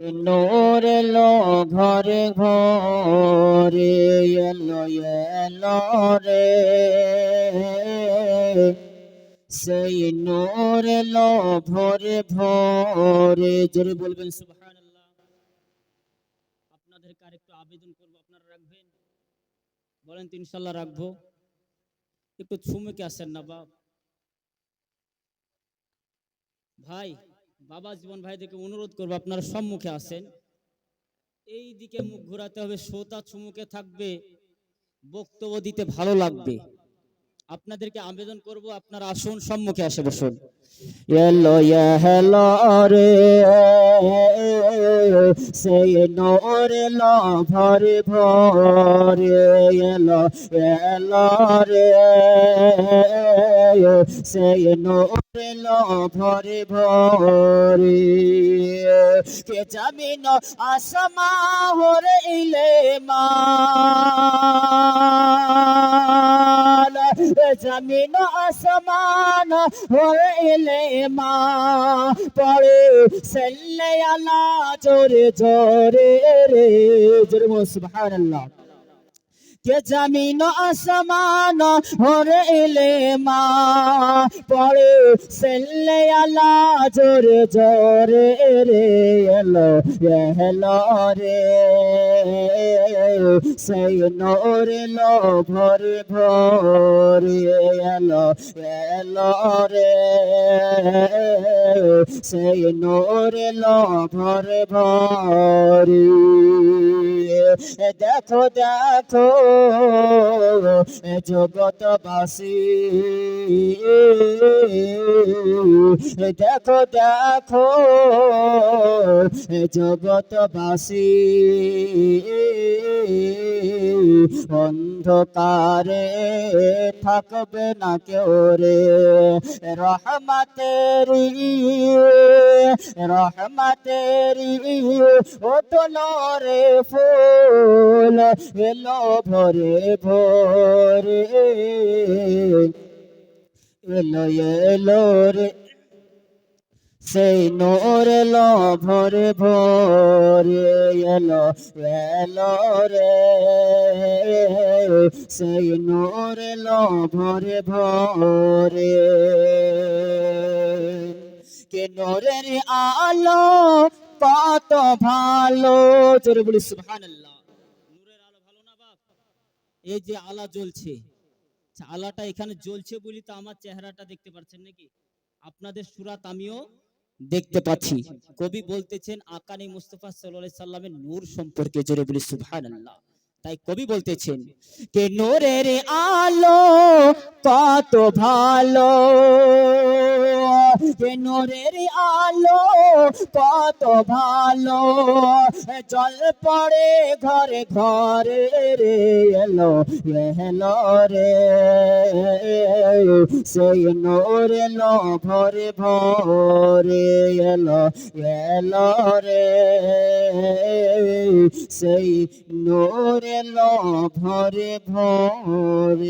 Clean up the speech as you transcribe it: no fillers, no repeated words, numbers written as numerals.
নূর এলো ঘরে ঘরে, এলো এলো রে, সেই নূর এলো ভরে ভরে। জোরে বলবেন সুবহানাল্লাহ। আপনাদেরকে আরেকটু আবেদন করবো, আপনারা রাখবেন? বলেন তো ইনশাল্লাহ রাখবো। একটু ছুমুকে আসেন না ভাই, বাবা জীবন ভাইদেরকে অনুরোধ করবো আপনারা সম্মুখে আসেন। এই দিকে মুখ ঘোরাতে হবে, শ্রোতা চুমুকে থাকবে, বক্তব্য দিতে ভালো লাগবে। আপনাদেরকে আবেদন করব, আপনারা আসুন, সম্মুখে এসে বসুন। এলো হেলো রে, সেই নূর এলো ভরে ভরে, এলো এলো রে, সেই নূর এলো ভরে ভরে। কে জামিন আসমা হরে ইলে মা, জমিন আসমান হইলে মা, পড়ে সাল্লে আলা জোরে জোরে রে, জোরে সুবহানাল্লাহ। কে জমিন আসমান হইলে মা, পড়ে সাল্লে আলা জোরে জোরে রে, এলো এলো রে, সেই নূর এলো ভরে ভরে, এলো এলো রে, সেই নূর এলো ভরে ভরে। দেখো দেখো জগৎবাসী, দেখো দেখো জগৎবাসী, অন্ধকারে থাকবে না কেউ রে, রহমতেরি রহমতেরি ওঠলো রে ফুল, এলো ভরে ভরে, এলো এলো রে, সেই নূর এলো ভরে ভরে, এলো এলো রে, সেই নূর এলো ভরে ভরে। কে নূরের আলো কত ভালো, জোরে বলি সুবহানাল্লাহ। নূরের আলো ভালো না বাপ? এই যে আলা জ্বলছে, আলাটা এখানে জ্বলছে বলি তো আমার চেহারাটা দেখতে পাচ্ছেন নাকি? আপনাদের সুরাত আমিও দেখতে পাচ্ছি। কবি বলতেছেন আকানি মুস্তাফা সাল্লাল্লাহু আলাইহি সাল্লামের নূর সম্পর্কে, জোরে বলি সুবহানাল্লাহ। তাই কবি বলতেছেন কে নূরের আলো কত ভালো, কে নূরের আলো কত ভালো, জল পড়ে ঘরে ঘরে রে, এলো এলো রে, সেই নূর এলো ভরে ভরে, এলো এলো রে, সেই নূর এলো ভরে ভরে।